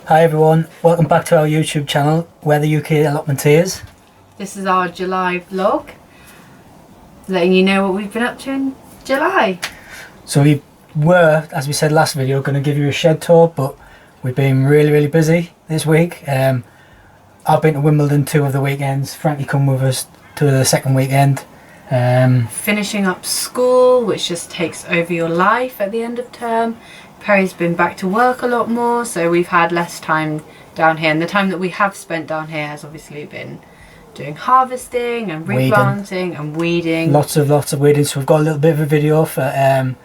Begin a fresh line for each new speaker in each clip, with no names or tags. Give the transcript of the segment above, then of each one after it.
Hi everyone, welcome back to our YouTube channel. We're the UKAllotmenteers.
This is our July vlog, letting you know what we've been up to in July.
So we were, as we said last video, going to give you a shed tour, but we've been really busy this week. I've been to Wimbledon 2 of the weekends. Frankie come with us to the second weekend.
Finishing up school, which just takes over your life at the end of term. Perry's been back to work a lot more, so we've had less time down here, and the time that we have spent down here has obviously been doing harvesting and replanting and weeding.
Lots of weeding, so we've got a little bit of a video for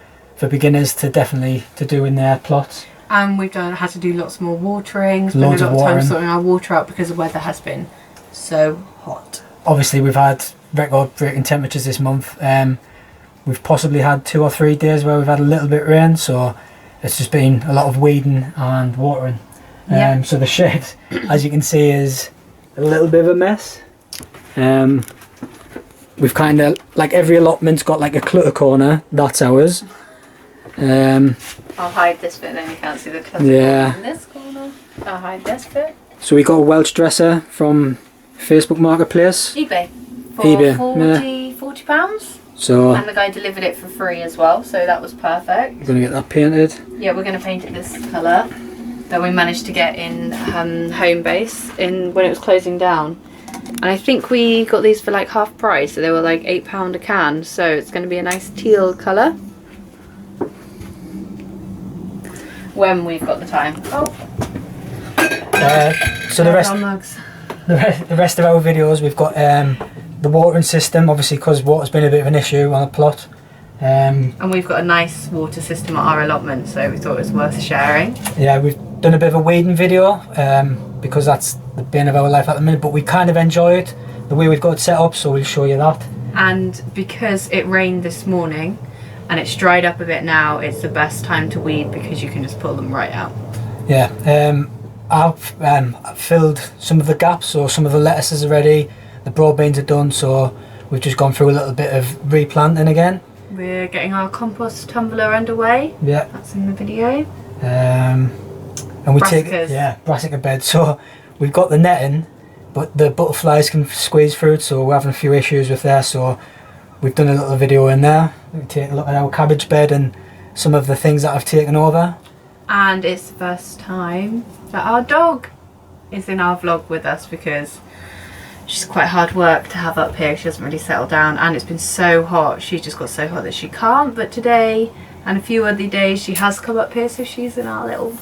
beginners to definitely do in their plots.
And we've had to do lots more watering, spent a lot of time sorting our water out because the weather has been so hot.
Obviously we've had record breaking temperatures this month. We've possibly had 2 or 3 days where we've had a little bit of rain, so it's just been a lot of weeding and watering. So the shed, as you can see, is a little bit of a mess. We've kind of, like, every allotment's got like a clutter corner. That's ours.
I'll hide this bit, then you can't see the clutter corner in this corner. I'll hide this bit.
So we got a Welsh dresser from Facebook Marketplace.
eBay. For
eBay.
£40.
So,
and the guy delivered it for free as well, so that was perfect.
We're going to get that painted.
Yeah, we're going to paint it this colour that we managed to get in home base when it was closing down. And I think we got these for like half price, so they were like £8 a can, so it's going to be a nice teal colour when we've got the time.
So the rest of our videos, we've got the watering system, obviously, because water's been a bit of an issue on the plot. And
we've got a nice water system at our allotment, so we thought it was worth sharing. Yeah,
we've done a bit of a weeding video because that's the bane of our life at the minute, but we kind of enjoy it, the way we've got it set up, so we'll show you that. And
because it rained this morning and it's dried up a bit now, it's the best time to weed because you can just pull them right out.
Yeah, I've filled some of the gaps, so some of the lettuces are ready, the broad beans are done, so we've just gone through a little bit of replanting again.
We're getting our compost tumbler underway. Yeah, that's in the video.
And we brassica bed. So we've got the netting, but the butterflies can squeeze through it, so we're having a few issues with there. So we've done a little video in there. We take a look at our cabbage bed and some of the things that I've taken over.
And it's the first time that our dog is in our vlog with us because she's quite hard work to have up here. She doesn't really settle down, and it's been so hot. She's just got so hot that she can't. But today and a few other days she has come up here, so she's in our little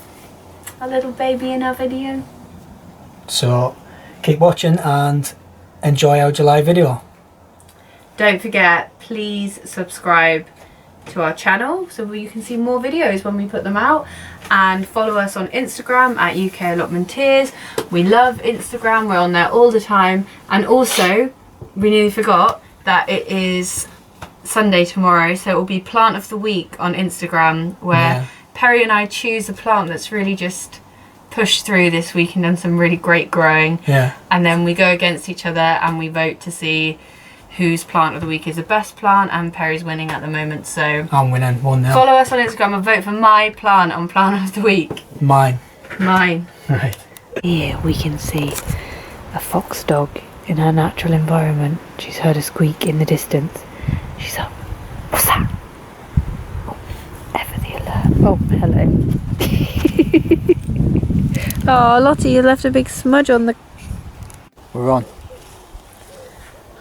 baby in our video. So keep watching and enjoy our July video. Don't forget, please subscribe to our channel so you can see more videos when we put them out, and follow us on Instagram at UKAllotmenteers. We love Instagram, we're on there all the time. And also, we nearly forgot that it is Sunday tomorrow, so it will be Plant of the Week on Instagram, where Perry and I choose a plant that's really just pushed through this week and done some really great growing, and then we go against each other and we vote to see whose plant of the week is the best plant, and Perry's winning at the moment, so
I'm winning 1-0.
Follow us on Instagram and vote for my plant on Plant of the Week.
Mine.
Right. Here we can see a fox dog in her natural environment. She's heard a squeak in the distance. She's up. What's that? Oh, ever the alert. Oh, hello. Oh, Lottie, you left a big smudge on the...
We're on.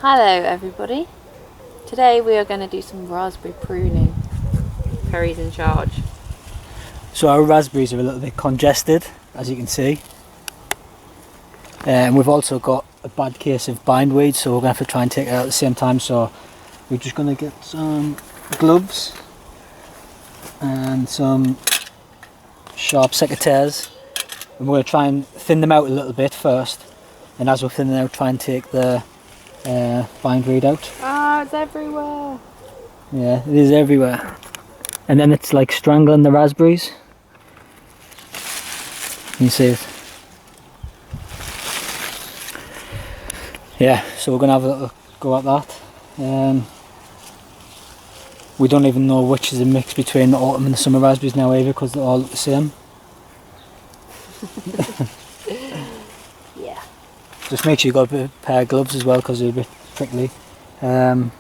Hello everybody. Today we are going to do some raspberry pruning. Perry's in charge.
So our raspberries are a little bit congested, as you can see. And we've also got a bad case of bindweed, so we're going to have to try and take it out at the same time. So we're just going to get some gloves and some sharp secateurs. And we're going to try and thin them out a little bit first. And as we're thinning out, try and take the bindweed out.
Ah, it's everywhere.
Yeah, it is everywhere. And then it's like strangling the raspberries. Can you see it? Yeah, so we're going to have a little go at that. We don't even know which is a mix between the autumn and the summer raspberries now either, because they all look the same.
Yeah.
Just make sure you got a pair of gloves as well because they're a bit prickly. The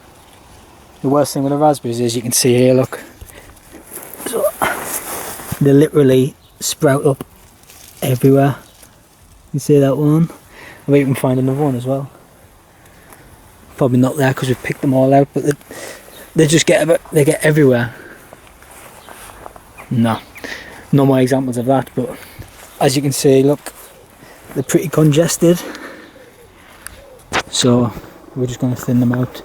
worst thing with the raspberries is you can see here, look. So, they literally sprout up everywhere. You see that one? I bet you can find another one as well. Probably not there because we've picked them all out, but they just get everywhere. No more examples of that, but as you can see, look, they're pretty congested. So we're just going to thin them out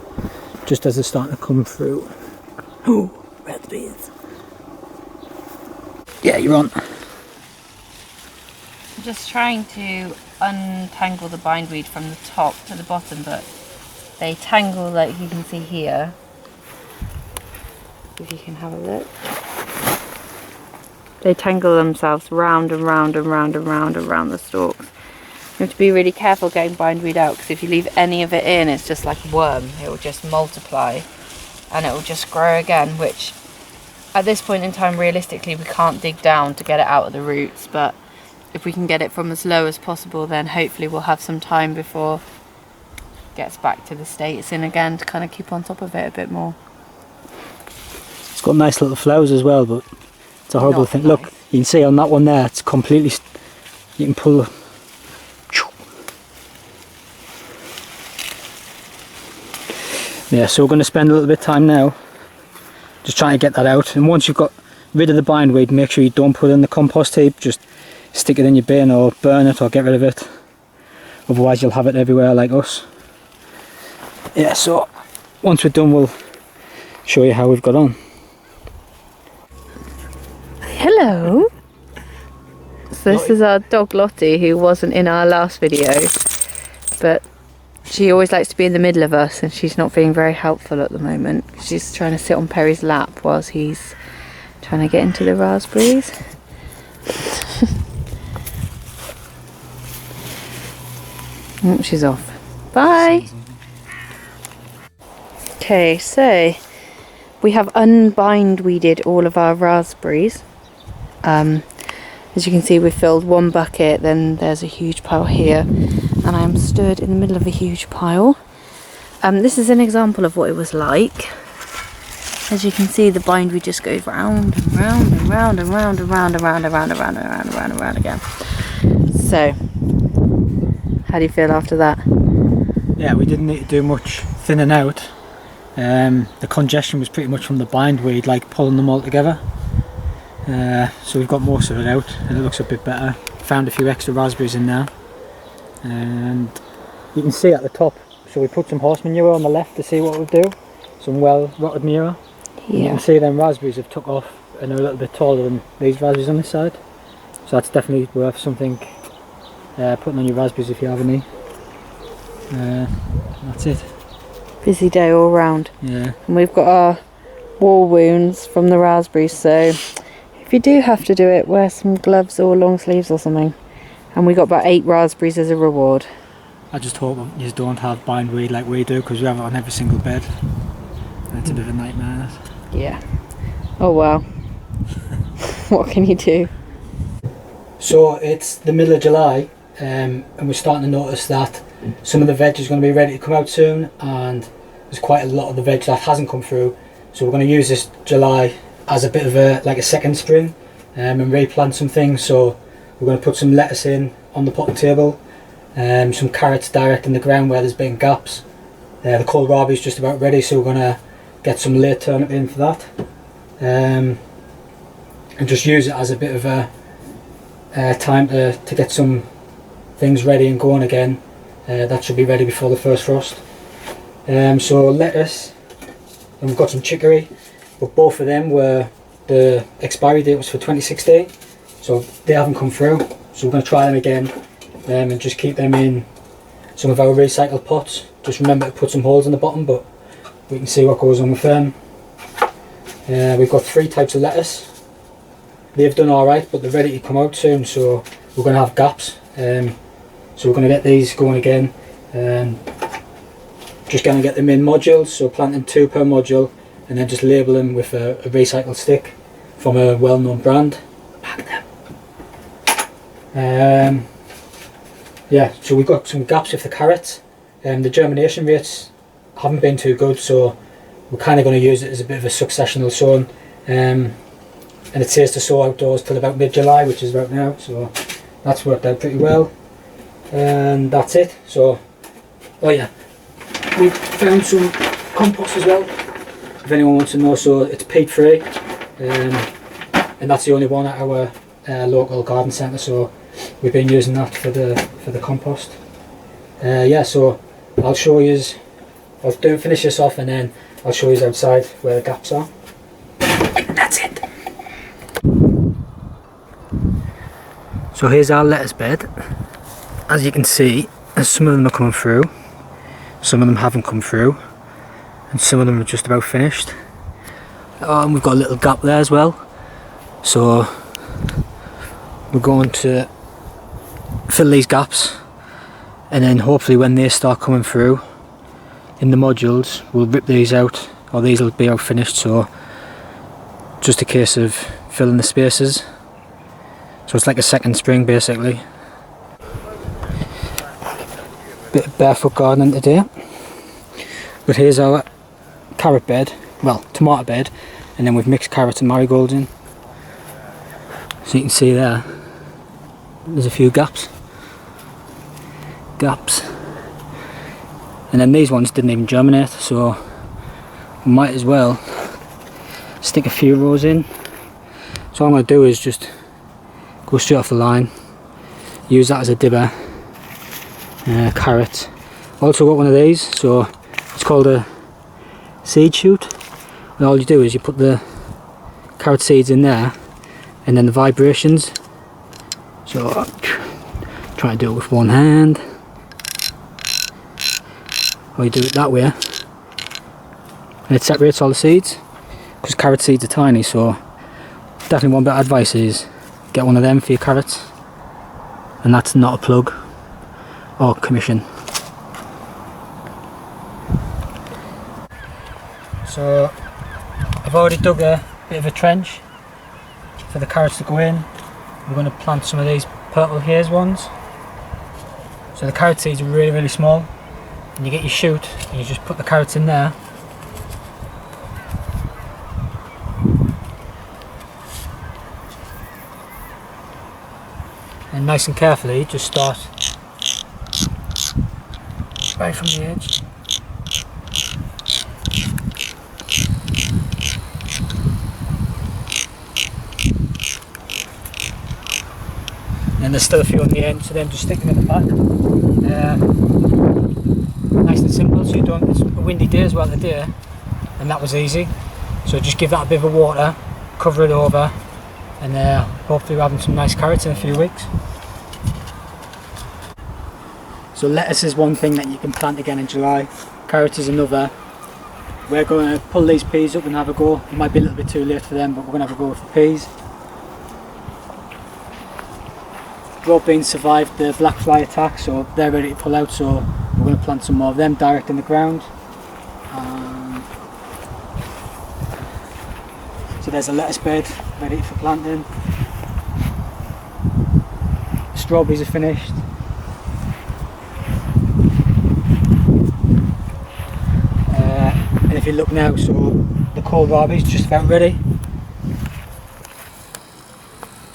just as they're starting to come through. Oh, red beans. Yeah, you're on.
I'm just trying to untangle the bindweed from the top to the bottom, but they tangle like you can see here. If you can have a look. They tangle themselves round and round and round and round and round the stalks. You have to be really careful getting bindweed out, because if you leave any of it in, it's just like a worm. It will just multiply and it will just grow again, which at this point in time, realistically, we can't dig down to get it out of the roots, but if we can get it from as low as possible, then hopefully we'll have some time before it gets back to the state it's in again to kind of keep on top of it a bit more.
It's got nice little flowers as well, but it's a horrible thing. Nice. Look, you can see on that one there, it's completely, you can pull. Yeah, so we're going to spend a little bit of time now just trying to get that out. And once you've got rid of the bindweed, make sure you don't put it in the compost heap. Just stick it in your bin or burn it or get rid of it. Otherwise you'll have it everywhere like us. Yeah, so once we're done, we'll show you how we've got on.
Hello. So this is our dog Lottie, who wasn't in our last video, but she always likes to be in the middle of us, and she's not being very helpful at the moment. She's trying to sit on Perry's lap whilst he's trying to get into the raspberries. Oh, she's off. Bye. Okay, so we have unbindweeded all of our raspberries. As you can see, we've filled one bucket, then there's a huge pile here, and I'm stood in the middle of a huge pile. This is an example of what it was like. As you can see, the bindweed just goes round and round and round and round and round and round and round and round and round and round and round again. So, how do you feel after that?
Yeah, we didn't need to do much thinning out. The congestion was pretty much from the bindweed, like pulling them all together. So we've got most of it out and it looks a bit better. Found a few extra raspberries in there, and you can see at the top, so we put some horse manure on the left to see what we'll do, some well rotted manure. Yeah. You can see them raspberries have took off and are a little bit taller than these raspberries on this side, so that's definitely worth something putting on your raspberries if you have any. That's it.
Busy day all round.
Yeah.
And we've got our wall wounds from the raspberries, so if you do have to do it, wear some gloves or long sleeves or something. And we got about 8 raspberries as a reward.
I just hope you don't have bindweed like we do, because we have it on every single bed. And it's a bit of a nightmare.
Yeah. Oh well. What can you do?
So it's the middle of July, and we're starting to notice that some of the veg is going to be ready to come out soon, and there's quite a lot of the veg that hasn't come through. So we're going to use this July as a bit of a second spring, and replant some things. So we're going to put some lettuce in on the potting table, some carrots direct in the ground where there's been gaps. The kohlrabi is just about ready, so we're going to get some late turnip in for that, and just use it as a bit of a time to get some things ready and going again. That should be ready before the first frost. So lettuce, and we've got some chicory, but both of them were, the expiry date was for 2016, so they haven't come through. So we're going to try them again, and just keep them in some of our recycled pots. Just remember to put some holes in the bottom, but we can see what goes on with them. We've got 3 types of lettuce. They've done alright, but they're ready to come out soon, so we're going to have gaps. So we're going to get these going again. Just going to get them in modules, so planting 2 per module, and then just label them with a recycled stick from a well-known brand. Pack them. Yeah, so we've got some gaps with the carrots. The germination rates haven't been too good, so we're kind of going to use it as a bit of a successional sowing. And it says to sow outdoors till about mid-July, which is about now, so that's worked out pretty well. And that's it. So, oh yeah, we found some compost as well, if anyone wants to know. So it's peat free, and that's the only one at our local garden centre, so we've been using that for the compost. Yeah, so I'll show you, I'll finish this off and then I'll show you outside where the gaps are. And that's it. So here's our lettuce bed. As you can see, some of them are coming through, some of them haven't come through, and some of them are just about finished. And we've got a little gap there as well, so we're going to fill these gaps, and then hopefully when they start coming through in the modules we'll rip these out, or these will be out finished, so just a case of filling the spaces. So it's like a second spring basically. Bit of barefoot gardening today, but here's our carrot bed, well, tomato bed, and then we've mixed carrots and marigolds in. So you can see there's a few gaps, and then these ones didn't even germinate, so we might as well stick a few rows in. So what I'm going to do is just go straight off the line, use that as a dibber. Carrot. Also got one of these, so it's called a seed chute, and all you do is you put the carrot seeds in there, and then the vibrations, so I'll try and do it with one hand, or you do it that way, and it separates all the seeds, because carrot seeds are tiny. So definitely one bit of advice is get one of them for your carrots, and that's not a plug or commission. So I've already dug a bit of a trench for the carrots to go in. We're going to plant some of these purple haze ones. So the carrot seeds are really, really small, and you get your chute and you just put the carrots in there, and nice and carefully just start right from the edge. And there's still a few on the end, so then just stick them in the back. Nice and simple, so you don't, it's a windy day as well today, and that was easy. So just give that a bit of water, cover it over, and hopefully we're having some nice carrots in a few weeks. So lettuce is one thing that you can plant again in July, carrots is another. We're going to pull these peas up and have a go. It might be a little bit too late for them, but we're going to have a go with the peas. Broad beans survived the black fly attack, so they're ready to pull out, so we're going to plant some more of them direct in the ground. So there's a lettuce bed ready for planting. Strawberries are finished. And if you look now, so the kohlrabi is just about ready.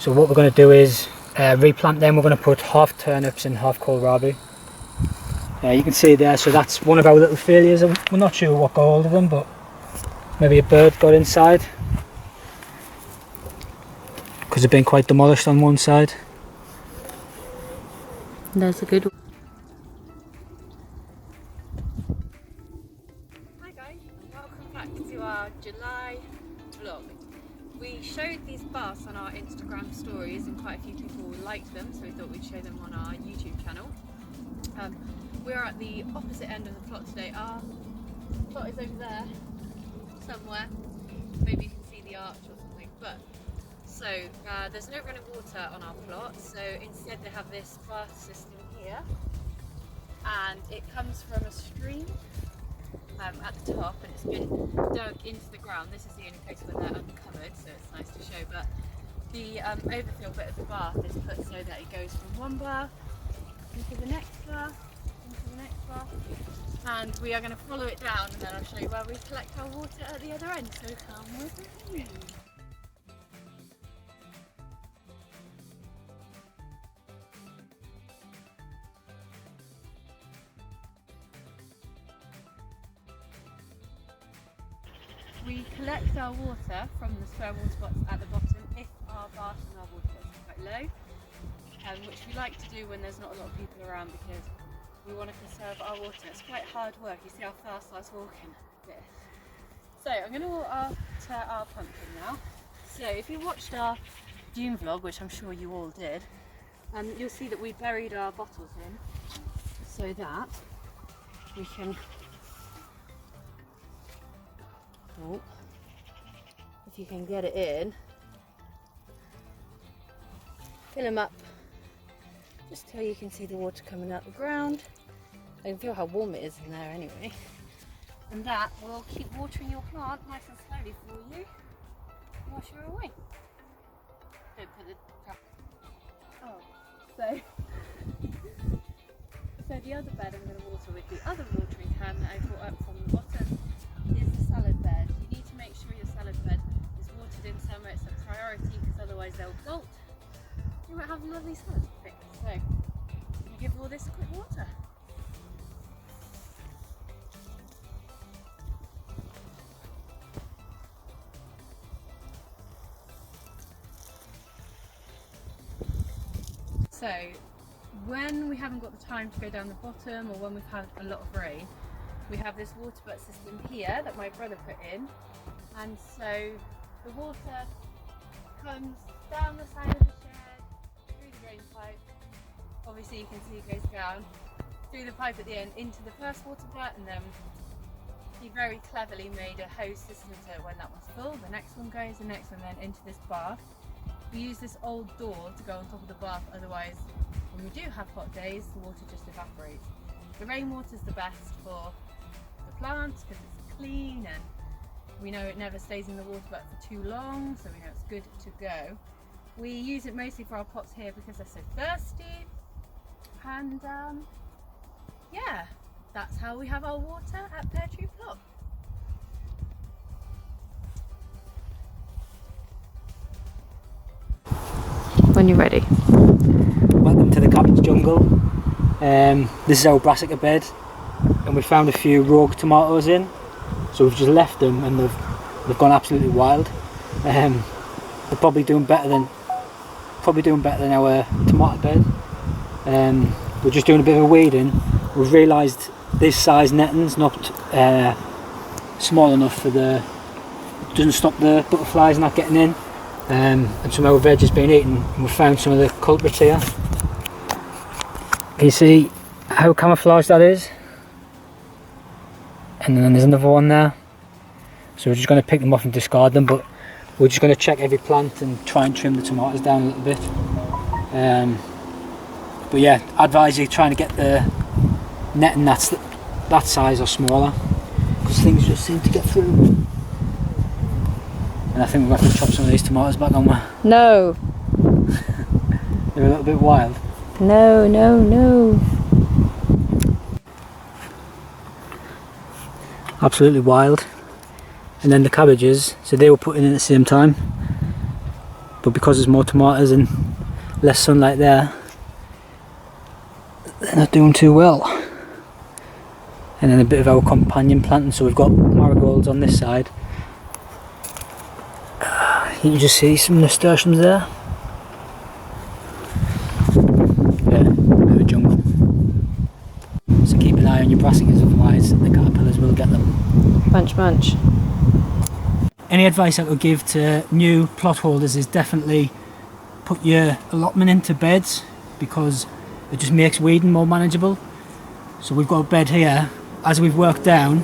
So what we're going to do is replant them. We're going to put half turnips and half kohlrabi. You can see there, so that's one of our little failures. We're not sure what got hold of them, but maybe a bird got inside, because they've been quite demolished on one side.
That's a good one. Hi guys, welcome back to our July vlog. We showed these baths on our Instagram stories and quite a few people liked them, so we thought we'd show them on our YouTube channel. We're at the opposite end of the plot today. Our plot is over there somewhere. Maybe you can see the arch or something. But so there's no running water on our plot, so instead they have this bath system here, and it comes from a stream at the top, and it's been dug into the ground. This is the only place where they're uncovered, so it's nice to show. But The overfill bit of the bath is put so that it goes from one bath into the next bath, into the next bath, and we are going to follow it down, and then I'll show you where we collect our water at the other end, so come with me. We collect our water from the spare water spots at the bottom if our bath and our water spots are quite low, which we like to do when there's not a lot of people around because we want to conserve our water. It's quite hard work. You see how fast I was walking? This. So I'm going to water our pumpkin now. So if you watched our June vlog, which I'm sure you all did, you'll see that we buried our bottles in so that we can, if you can get it in, fill them up just till you can see the water coming out the ground. I can feel how warm it is in there anyway. And that will keep watering your plant nice and slowly for you whilst you're away. Don't put the trap. Oh, so the other bed I'm going to water with the other watering can that I brought up from the bottom is the salad bed. You need to make sure your salad bed is watered in somewhere it's a priority because otherwise they'll bolt. You won't have a lovely salad to pick. So you give all this a quick water. So when we haven't got the time to go down the bottom or when we've had a lot of rain, we have this water butt system here that my brother put in, and so the water comes down the side of the shed, through the rain pipe, obviously you can see it goes down, through the pipe at the end into the first water butt, and then he very cleverly made a hose system so when that one's full, the next one goes, the next one, then into this bath. We use this old door to go on top of the bath, otherwise when we do have hot days the water just evaporates. The rainwater is the best for the plants because it's clean and we know it never stays in the water butt for too long, so we know it's good to go. We use it mostly for our pots here because they're so thirsty, and yeah, that's how we have our water at Pear Tree Plot. When you're ready.
Welcome to the cabbage jungle. This is our brassica bed, and we found a few rogue tomatoes in, so we've just left them and they've gone absolutely wild. They're probably doing better than our tomato bed. We're just doing a bit of a weeding. We've realised this size netting's not small enough for doesn't stop the butterflies not getting in. And some of our veg has been eaten, and we've found some of the culprits here. Can you see how camouflaged that is? And then there's another one there. So we're just going to pick them off and discard them, but we're just going to check every plant and try and trim the tomatoes down a little bit. But yeah, I advise you trying to get the netting that's that size or smaller, because things just seem to get through. And I think we'll have to chop some of these tomatoes back, aren't we?
No.
They're a little bit wild.
No, no, no.
Absolutely wild. And then the cabbages, so they were put in at the same time. But because there's more tomatoes and less sunlight there, they're not doing too well. And then a bit of our companion planting, so we've got marigolds on this side. You can just see some nasturtiums there. Yeah, a bit of a jungle. So keep an eye on your brassicas, otherwise the caterpillars will get them.
Bunch, bunch.
Any advice I could give to new plot holders is definitely put your allotment into beds, because it just makes weeding more manageable. So we've got a bed here. As we've worked down,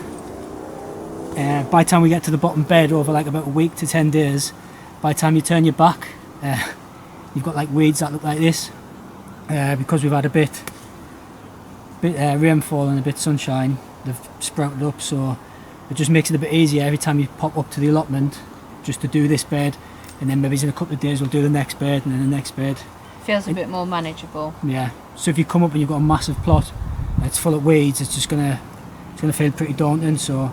by the time we get to the bottom bed over like about a week to 10 days, by the time you turn your back, you've got like weeds that look like this, because we've had a bit rainfall and a bit sunshine. They've sprouted up, so it just makes it a bit easier every time you pop up to the allotment just to do this bed. and then maybe in a couple of days we'll do the next bed and then the next bed.
Feels a bit more manageable.
Yeah, so if you come up and you've got a massive plot that's full of weeds, it's gonna feel pretty daunting. So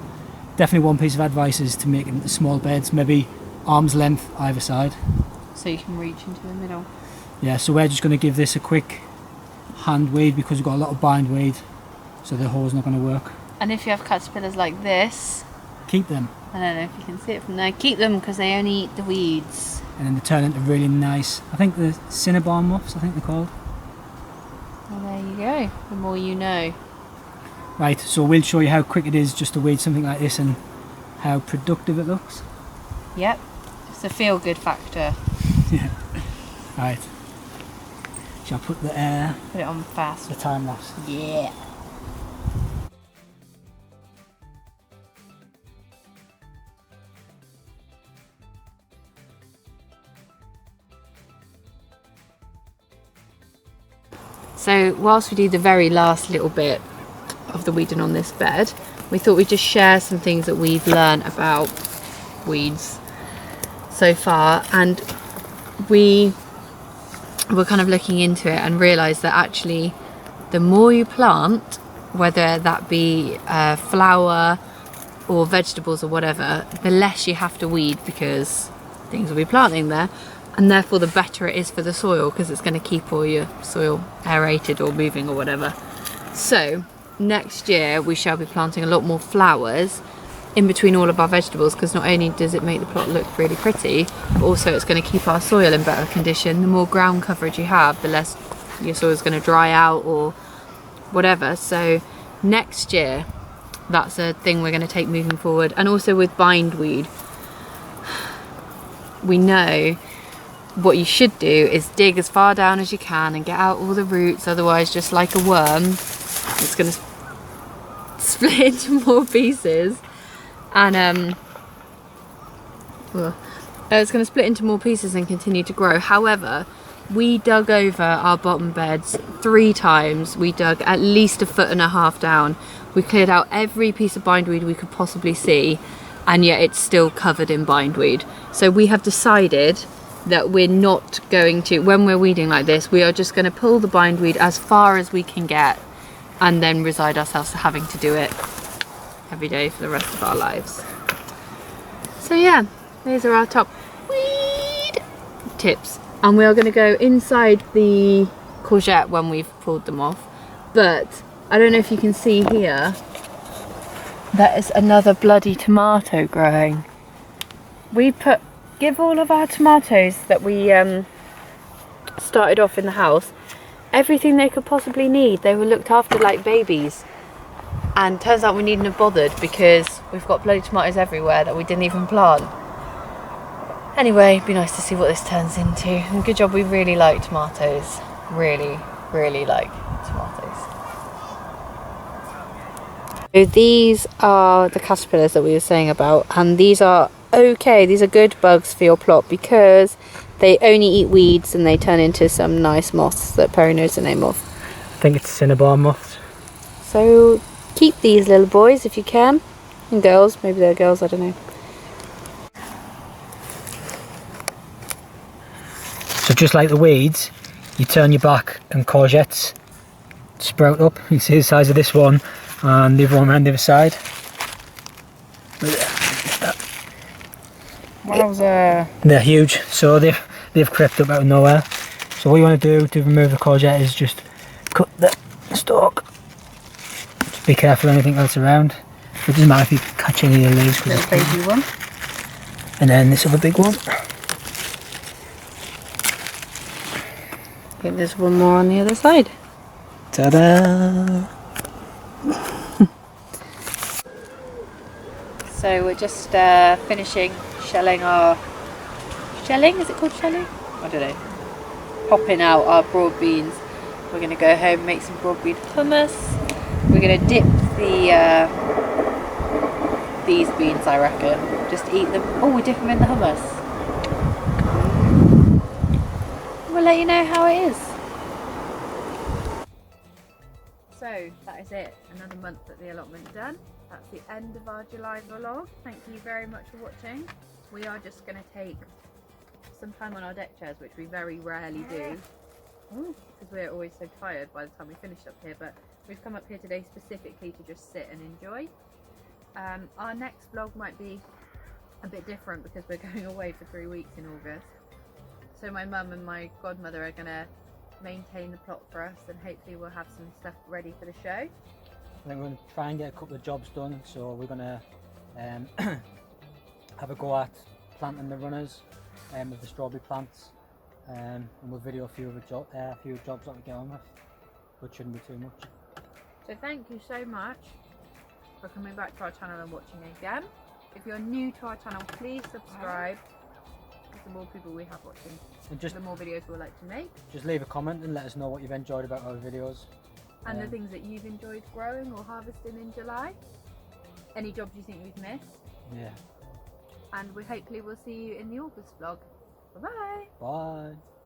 definitely one piece of advice is to make it into small beds, maybe arm's length either side.
So you can reach into the middle.
Yeah, so we're just going to give this a quick hand weed because we've got a lot of bindweed, so the hoe's not going to work.
And if you have caterpillars like this,
keep them.
I don't know if you can see it from there, keep them because they only eat the weeds.
And then they turn into really nice, I think the Cinnabon muffs, I think they're called.
Well, there you go, the more you know.
Right, so we'll show you how quick it is just to weed something like this and how productive it looks.
Yep, it's a feel good factor.
Yeah. Right. Shall I put
Put it on fast.
the time lapse?
Yeah. So whilst we do the very last little bit of the weeding on this bed, we thought we'd just share some things that we've learned about weeds so far, and we were kind of looking into it and realised that actually the more you plant, whether that be flower or vegetables or whatever, the less you have to weed because things will be planting there, and therefore the better it is for the soil because it's going to keep all your soil aerated or moving or whatever. So next year we shall be planting a lot more flowers in between all of our vegetables, because not only does it make the plot look really pretty, but also it's going to keep our soil in better condition. The more ground coverage you have, the less your soil is going to dry out or whatever. So next year, that's a thing we're going to take moving forward. And also with bindweed, we know what you should do is dig as far down as you can and get out all the roots, otherwise just like a worm, it's going to split into more pieces. And it's going to split into more pieces and continue to grow. However, we dug over our bottom beds 3 times. We dug at least 1.5 foot down. We cleared out every piece of bindweed we could possibly see, and yet it's still covered in bindweed. So we have decided that we're not going to, when we're weeding like this, we are just going to pull the bindweed as far as we can get and then resign ourselves to having to do it every day for the rest of our lives. So yeah, these are our top weed tips, and we are going to go inside the courgette when we've pulled them off. But I don't know if you can see here, that is another bloody tomato growing. We give all of our tomatoes that we started off in the house everything they could possibly need. They were looked after like babies. And turns out we needn't have bothered because we've got bloody tomatoes everywhere that we didn't even plant. Anyway, it'd be nice to see what this turns into. And good job, we really like tomatoes. Really, really like tomatoes. So these are the caterpillars that we were saying about, and these are okay, these are good bugs for your plot because they only eat weeds and they turn into some nice moths that Perry knows the name of.
I think it's Cinnabon moths.
So keep these little boys if you can, and girls, maybe they're girls, I don't know.
So just like the weeds, you turn your back and courgettes sprout up. You can see the size of this one and the other one around the other side.
Wowza.
They're huge, so they've crept up out of nowhere. So what you want to do to remove the courgette is just cut the stalk. Just be careful of anything else around. It doesn't matter if you catch any of the leaves.
Little baby one.
And then this other big one.
I think there's one more on the other side.
Ta-da!
So we're just finishing shelling our... Shelling? Is it called shelling? I don't know. Popping out our broad beans. We're going to go home and make some broad bean hummus. We're going to dip these beans, I reckon. Just eat them. Oh, we dip them in the hummus. We'll let you know how it is. So that is it. Another month at the allotment done. That's the end of our July vlog. Thank you very much for watching. We are just going to take some time on our deck chairs, which we very rarely do because we're always so tired by the time we finish up here, but we've come up here today specifically to just sit and enjoy. Our next vlog might be a bit different because we're going away for 3 weeks in August. So my mum and my godmother are going to maintain the plot for us, and hopefully we'll have some stuff ready for the show.
I think we're going to try and get a couple of jobs done, so we're going to have a go at planting the runners with the strawberry plants, and we'll video a few jobs that we get on with, which shouldn't be too much.
So thank you so much for coming back to our channel and watching again. If you're new to our channel, please subscribe. The more people we have watching,
and just
the more videos we'll like to make.
Just leave a comment and let us know what you've enjoyed about our videos.
And the things that you've enjoyed growing or harvesting in July. Any jobs you think we've missed.
Yeah.
And we hopefully will see you in the August vlog. Bye-bye.
Bye.